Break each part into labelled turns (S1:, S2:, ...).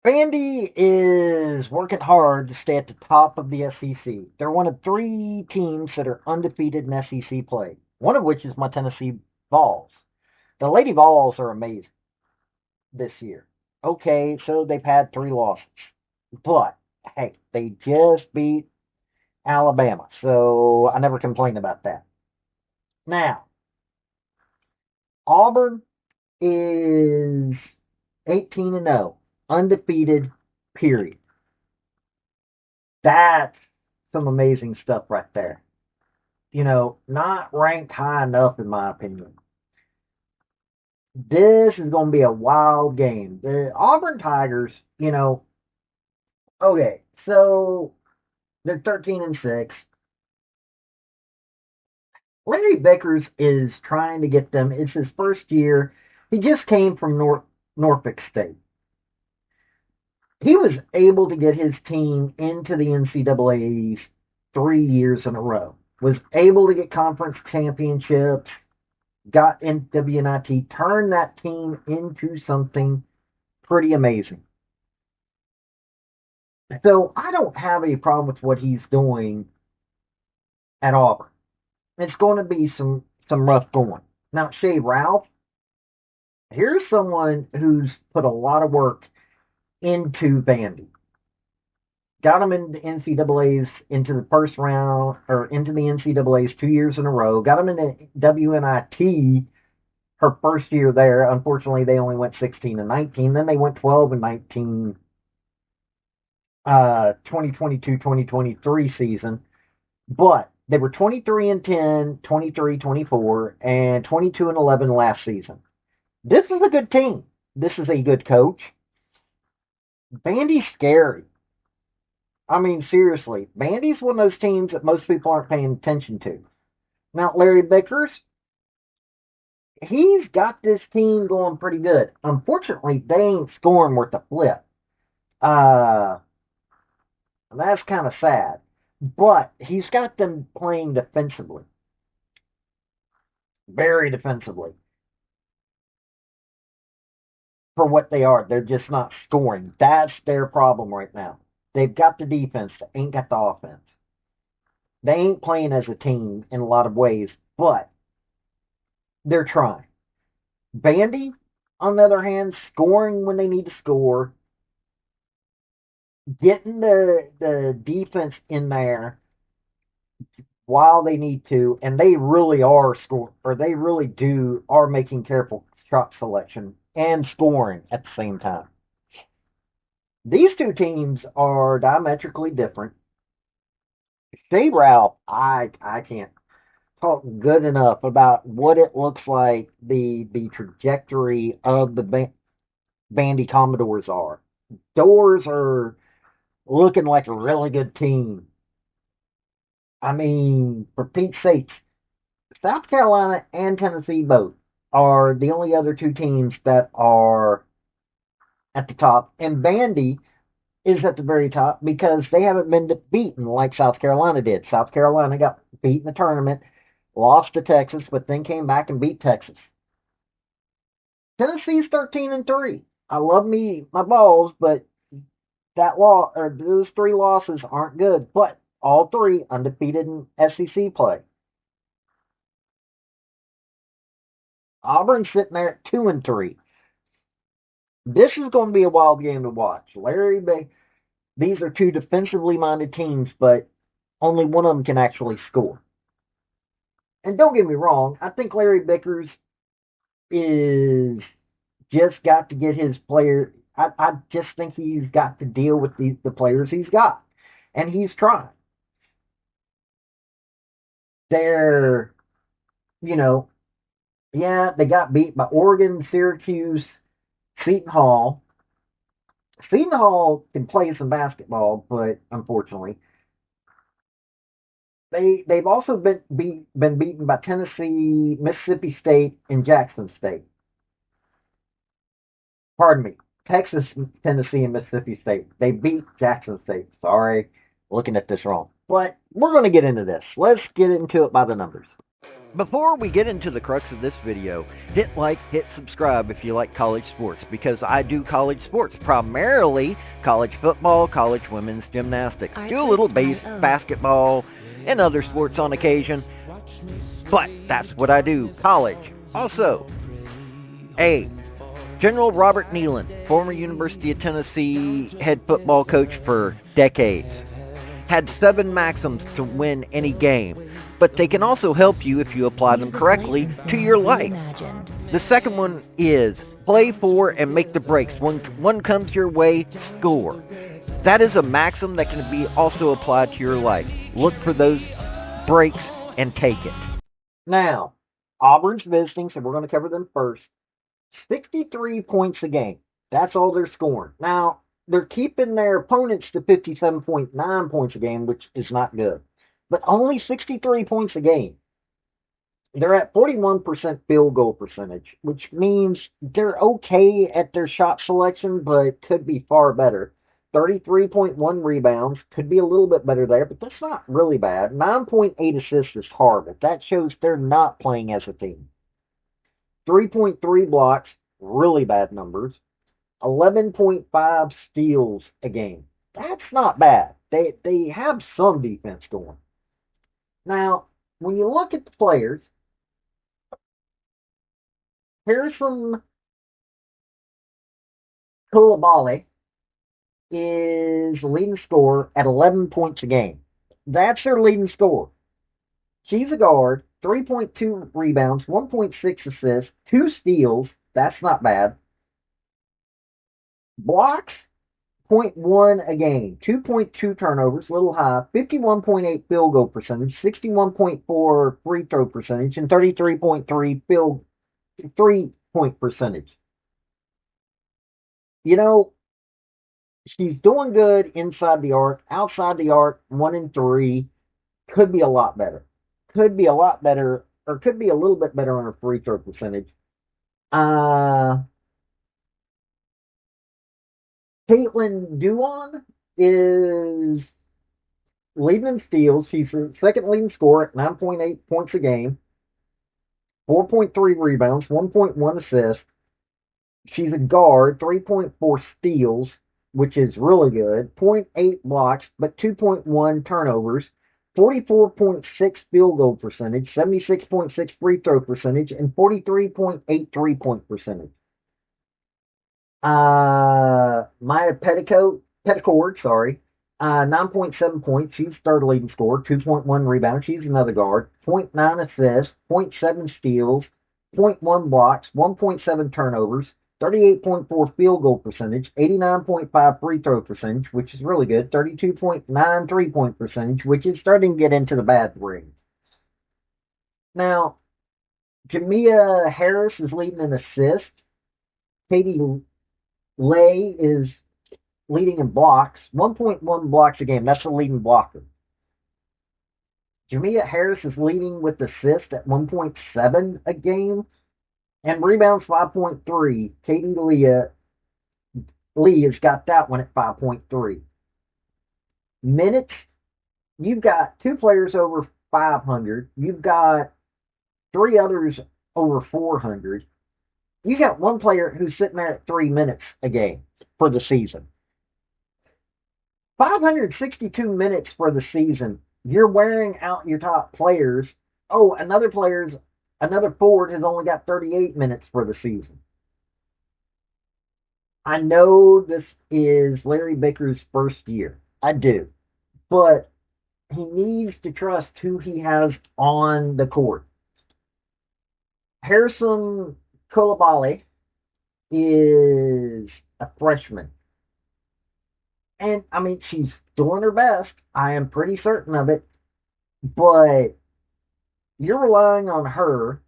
S1: Vandy is working hard to stay at the top of the SEC. They're one of three teams that are undefeated in SEC play, one of which is my Tennessee Vols. The Lady Vols are amazing this year. Okay, so they've had three losses, but hey, they just beat Alabama, so I never complain about that. Now, Auburn is 18 and 0, undefeated, period. That's some amazing stuff right there. Not ranked high enough in my opinion. This is going to be a wild game. The Auburn Tigers, okay, so they're 13 and 6. Larry Vickers is trying to get them. It's his first year. He just came from Norfolk State. He was able to get his team into the NCAA's 3 years in a row. Was able to get conference championships, got in WNIT, turned that team into something pretty amazing. So I don't have a problem with what he's doing at Auburn. It's going to be some rough going. Now, Shea Ralph, here's someone who's put a lot of work into Vandy. Got him into NCAA's into the first round or into the NCAA's 2 years in a row. Got him into WNIT her first year there. Unfortunately, they only went 16 and 19. Then they went 12 and 19 2022-2023 season. But they were 23 and 10, 23-24, and 22 and 11 last season. This is a good team. This is a good coach. Vandy's scary. I mean, seriously, Vandy's one of those teams that most people aren't paying attention to. Now, Larry Vickers, he's got this team going pretty good. Unfortunately, they ain't scoring worth a flip. Uh, that's kind of sad. But he's got them playing defensively, very defensively for what they are. They're just not scoring. That's their problem right now. They've got the defense, they ain't got the offense. They ain't playing as a team in a lot of ways, but they're trying. Vandy, on the other hand, scoring when they need to score, getting the defense in there while they need to, and they really are scoring, or they really are making careful shot selection and scoring at the same time. These two teams are diametrically different. Shea Ralph, I can't talk good enough about what it looks like the trajectory of the Bandy Commodores are. Doors are looking like a really good team. I mean, for Pete's sakes, South Carolina and Tennessee both are the only other two teams that are at the top, and Bandy is at the very top because they haven't been beaten like South Carolina did. South Carolina got beat in the tournament, lost to Texas, but then came back and beat Texas. Tennessee's 13 and 3. I love me my balls, but that law or those three losses aren't good. But all three undefeated in SEC play. Auburn's sitting there at 2 and 3. This is going to be a wild game to watch. Larry Bay. These are two defensively minded teams, but only one of them can actually score. And don't get me wrong, I think Larry Vickers is just got to get his player. I just think he's got to deal with the players he's got. And he's trying. They're, you know, yeah, they got beat by Oregon, Syracuse, Seton Hall. Seton Hall can play some basketball, but unfortunately, they've also been beaten by Tennessee, Mississippi State, and Jackson State. Pardon me, Texas, Tennessee, and Mississippi State. They beat Jackson State. Sorry, looking at this wrong. But we're going to get into this. Let's get into it by the numbers.
S2: Before we get into the crux of this video, hit like, hit subscribe if you like college sports, because I do college sports, primarily college football, college women's gymnastics, do a little basketball and other sports on occasion, but that's what I do, college. Also, General Robert Neyland, former University of Tennessee head football coach for decades, had 7 maxims to win any game, but they can also help you if you apply them correctly to your life. The second one is play for and make the breaks. When one comes your way, score. That is a maxim that can be also applied to your life. Look for those breaks and take it.
S1: Now, Auburn's visiting, so we're going to cover them first. 63 points a game. That's all they're scoring. Now, they're keeping their opponents to 57.9 points a game, which is not good. But only 63 points a game. They're at 41% field goal percentage, which means they're okay at their shot selection, but could be far better. 33.1 rebounds, could be a little bit better there, but that's not really bad. 9.8 assists is horrible. That shows they're not playing as a team. 3.3 blocks, really bad numbers. 11.5 steals a game. That's not bad. They have some defense going. Now, when you look at the players, Harrison Koulibaly is leading scorer at 11 points a game. That's their leading scorer. She's a guard, 3.2 rebounds, 1.6 assists, 2 steals. That's not bad. Blocks, 0.1 a game, 2.2 turnovers, a little high, 51.8 field goal percentage, 61.4 free throw percentage, and 33.3 field 3-point percentage. You know, she's doing good inside the arc. Outside the arc, 1 and 3. Could be a lot better. Could be a lot better, or could be a little bit better on her free throw percentage. Caitlin Duon is leading in steals. She's the second leading scorer at 9.8 points a game, 4.3 rebounds, 1.1 assists. She's a guard, 3.4 steals, which is really good, zero point 0.8 blocks, but 2.1 turnovers, 44.6 field goal percentage, 76.6 free throw percentage, and 43.8 3-point percentage. Maya Petticord, 9.7 points. She's third leading scorer, 2.1 rebounds. She's another guard, 0.9 assists, 0.7 steals, 0.1 blocks, 1.7 turnovers, 38.4 field goal percentage, 89.5 free throw percentage, which is really good, 32.9 3-point percentage, which is starting to get into the bad range. Now, Jamia Harris is leading in assists. Katie Lay is leading in blocks, 1.1 blocks a game. That's the leading blocker. Jamia Harris is leading with assists at 1.7 a game, and rebounds 5.3. Katie Lee has got that one at 5.3. Minutes, you've got 2 players over 500. You've got 3 others over 400. You got 1 player who's sitting there at 3 minutes a game for the season. 562 minutes for the season. You're wearing out your top players. Oh, another forward has only got 38 minutes for the season. I know this is Larry Baker's first year. I do. But he needs to trust who he has on the court. Harrison Koulibaly is a freshman. And I mean, she's doing her best. I am pretty certain of it. But you're relying on her.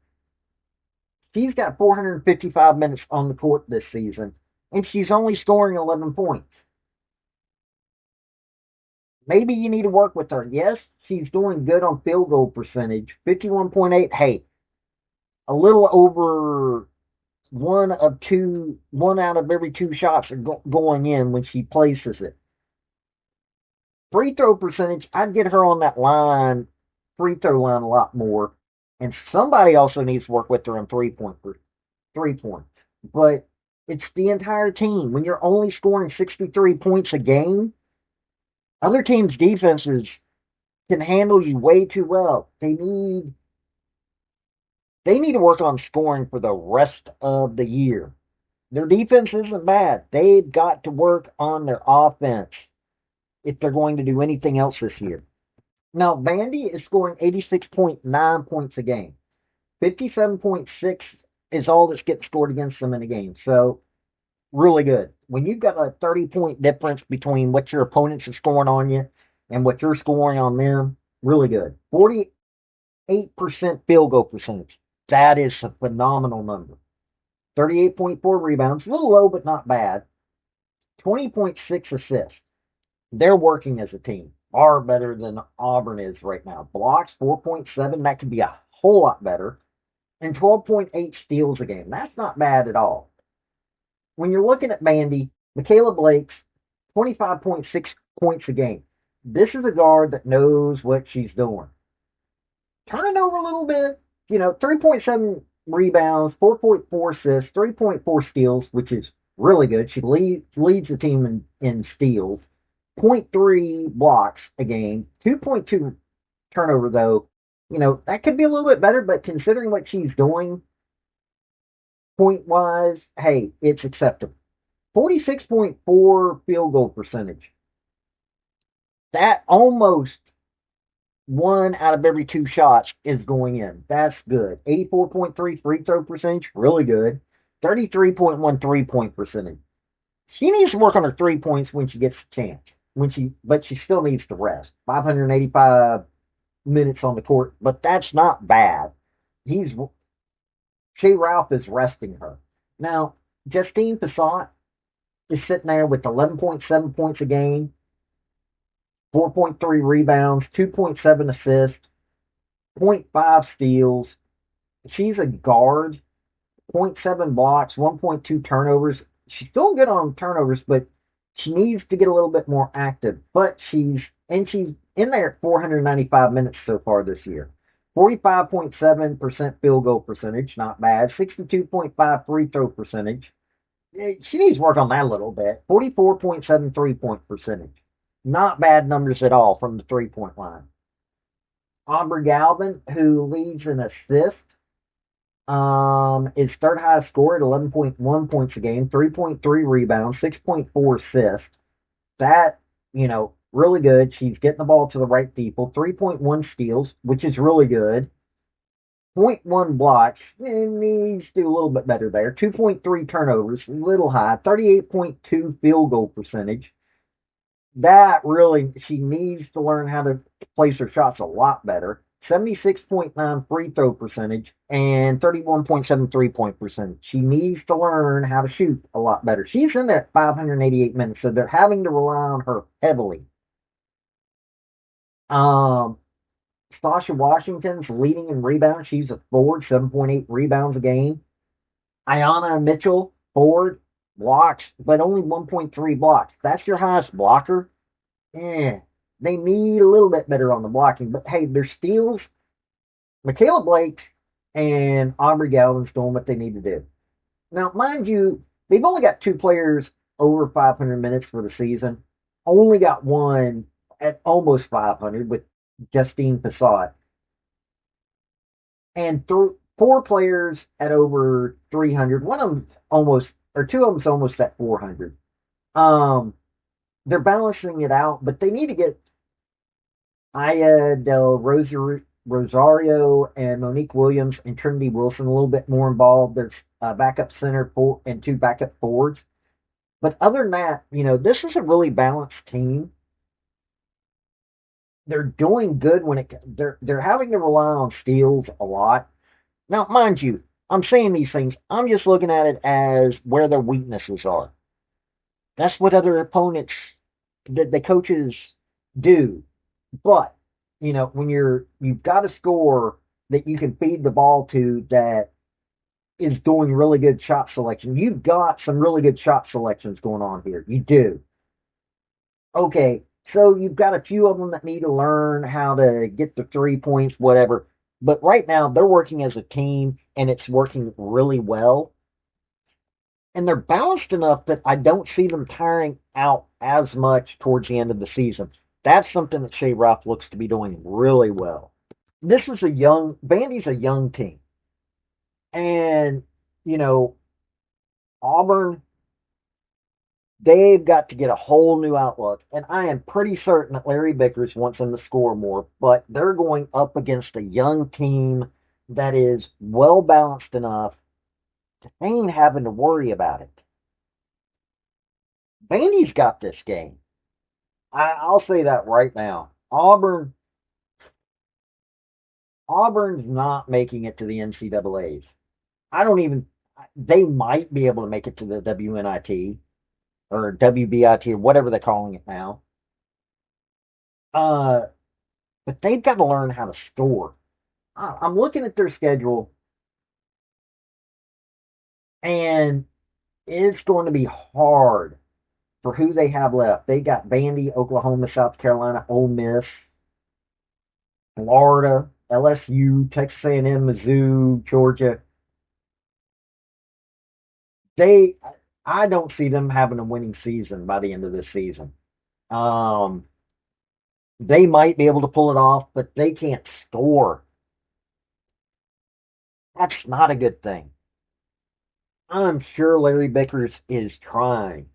S1: She's got 455 minutes on the court this season, and she's only scoring 11 points. Maybe you need to work with her. Yes, she's doing good on field goal percentage, 51.8. Hey, a little over one out of every 2 shots are going in when she places it. Free throw percentage, I'd get her on that free throw line a lot more. And somebody also needs to work with their own 3 points. But it's the entire team. When you're only scoring 63 points a game, other teams' defenses can handle you way too well. They need to work on scoring for the rest of the year. Their defense isn't bad. They've got to work on their offense if they're going to do anything else this year. Now, Vandy is scoring 86.9 points a game. 57.6 is all that's getting scored against them in a game. So, really good. When you've got a 30-point difference between what your opponents are scoring on you and what you're scoring on them, really good. 48% field goal percentage. That is a phenomenal number. 38.4 rebounds, a little low, but not bad. 20.6 assists. They're working as a team. Far better than Auburn is right now. Blocks, 4.7. That could be a whole lot better. And 12.8 steals a game. That's not bad at all. When you're looking at Vandy, Michaela Blake's 25.6 points a game. This is a guard that knows what she's doing. Turning over a little bit, 3.7 rebounds, 4.4 assists, 3.4 steals, which is really good. She leads the team in steals. 0.3 blocks a game, 2.2 turnover though. That could be a little bit better, but considering what she's doing point wise, hey, it's acceptable. 46.4 field goal percentage. That almost one out of every two shots is going in. That's good. 84.3 free throw percentage, really good. 33.1 3-point percentage. She needs to work on her 3 points when she gets a chance. But she still needs to rest. 585 minutes on the court, but that's not bad. He's Shea Ralph is resting her. Now, Justine Passat is sitting there with 11.7 points a game, 4.3 rebounds, 2.7 assists, zero point 0.5 steals. She's a guard, 0.7 blocks, 1.2 turnovers. She's still good on turnovers, but she needs to get a little bit more active. But she's in there at 495 minutes so far this year. 45.7% field goal percentage, not bad. 62.5 free throw percentage. She needs to work on that a little bit. 44.7 3-point percentage. Not bad numbers at all from the 3-point line. Aubrey Galvin, who leads in assists, is third highest scorer at 11.1 points a game, 3.3 rebounds, 6.4 assists. That, really good. She's getting the ball to the right people. 3.1 steals, which is really good. Zero point 0.1 blocks, needs to do a little bit better there. 2.3 turnovers, a little high. 38.2 field goal percentage. That really, she needs to learn how to place her shots a lot better. 76.9 free throw percentage and 31.7 3-point percentage. She needs to learn how to shoot a lot better. She's in there at 588 minutes, so they're having to rely on her heavily. Stasha Washington's leading in rebounds. She's a forward, 7.8 rebounds a game. Ayanna Mitchell, forward, blocks, but only 1.3 blocks. That's your highest blocker. They need a little bit better on the blocking. But hey, their steals, Michaela Blake and Aubrey Galvin's doing what they need to do. Now, mind you, they've only got two players over 500 minutes for the season. Only got one at almost 500 with Justine Passat. And four players at over 300. One of them almost, or two of them's almost at 400. They're balancing it out, but they need to get Aya Del Rosario and Monique Williams and Trinity Wilson a little bit more involved. There's a backup center and two backup forwards. But other than that, this is a really balanced team. They're doing good when they're having to rely on steals a lot. Now, mind you, I'm saying these things. I'm just looking at it as where their weaknesses are. That's what other opponents, the coaches do. But when you've got a score that you can feed the ball to that is doing really good shot selection. You've got some really good shot selections going on here. You do. Okay, so you've got a few of them that need to learn how to get the 3 points, whatever. But right now, they're working as a team, and it's working really well. And they're balanced enough that I don't see them tiring out as much towards the end of the season. That's something that Shea Ralph looks to be doing really well. This is Vandy's a young team. And, you know, Auburn, they've got to get a whole new outlook. And I am pretty certain that Larry Bickers wants them to score more, but they're going up against a young team that is well balanced enough. They ain't having to worry about it. Vandy's got this game. I'll say that right now. Auburn's not making it to the NCAA's. I don't even. They might be able to make it to the WNIT or WBIT or whatever they're calling it now. Uh, but they've got to learn how to score. I'm looking at their schedule, and it's going to be hard for who they have left. They got Vandy, Oklahoma, South Carolina, Ole Miss, Florida, LSU, Texas A&M, Mizzou, Georgia. They, I don't see them having a winning season by the end of this season. Um, they might be able to pull it off, but they can't score. That's not a good thing. I'm sure Larry Bickers is trying.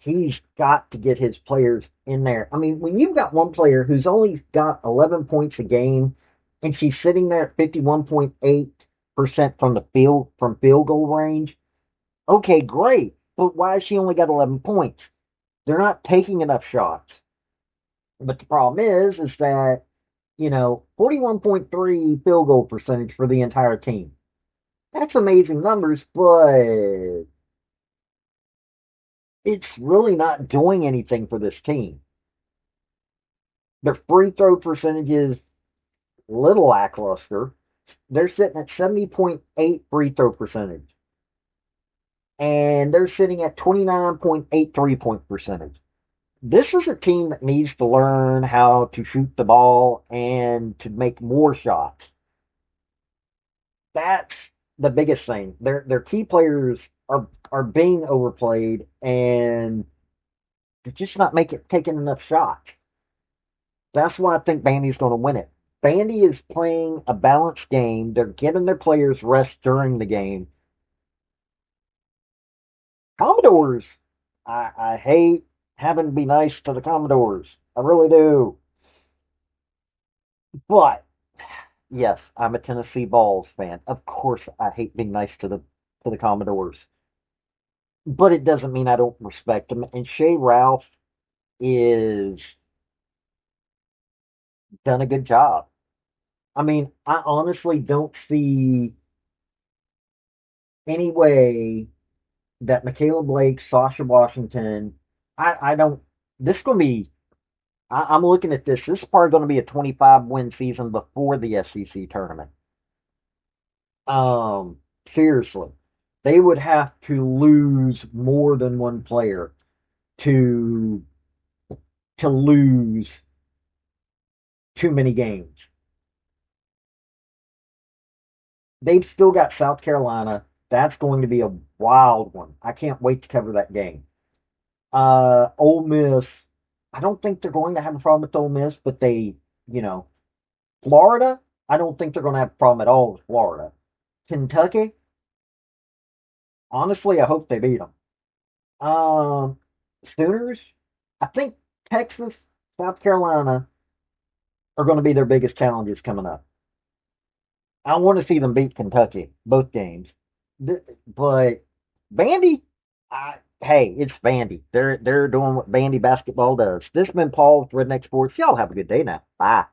S1: He's got to get his players in there. I mean, when you've got one player who's only got 11 points a game and she's sitting there at 51.8% from field goal range, okay, great. But why has she only got 11 points? They're not taking enough shots. But the problem is that, 41.3 field goal percentage for the entire team. That's amazing numbers, but it's really not doing anything for this team. Their free throw percentage is little lackluster. They're sitting at 70.8 free throw percentage. And they're sitting at 29.8 3-point percentage. This is a team that needs to learn how to shoot the ball and to make more shots. That's the biggest thing. Their key players are being overplayed and they're just not taking enough shots. That's why I think Vandy's going to win it. Vandy is playing a balanced game. They're giving their players rest during the game. Commodores, I hate having to be nice to the Commodores. I really do. But yes, I'm a Tennessee Vols fan. Of course, I hate being nice to the Commodores, but it doesn't mean I don't respect them. And Shea Ralph is done a good job. I mean, I honestly don't see any way that Michaela Blake, Sasha Washington, I don't. This is going to be. I'm looking at this. This is probably going to be a 25 win season before the SEC tournament. Seriously, they would have to lose more than one player to lose too many games. They've still got South Carolina. That's going to be a wild one. I can't wait to cover that game. Ole Miss. I don't think they're going to have a problem with Ole Miss, but you know, Florida. I don't think they're going to have a problem at all with Florida. Kentucky. Honestly, I hope they beat them. Um, Sooners. I think Texas, South Carolina are going to be their biggest challenges coming up. I want to see them beat Kentucky both games, but Vandy, hey, it's Vandy. They're doing what Vandy basketball does. This has been Paul with Redneck Sports. Y'all have a good day now. Bye.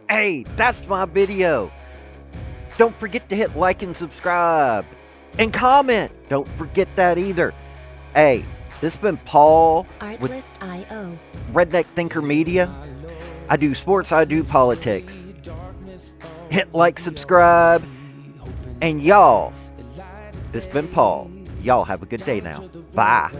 S2: Hey, that's my video. Don't forget to hit like and subscribe. And comment. Don't forget that either. Hey, this has been Paul with
S3: Artlist.io.
S2: Redneck Thinker Media. I do sports, I do politics. Hit like, subscribe, and y'all, this has been Paul. Y'all have a good day now. Bye.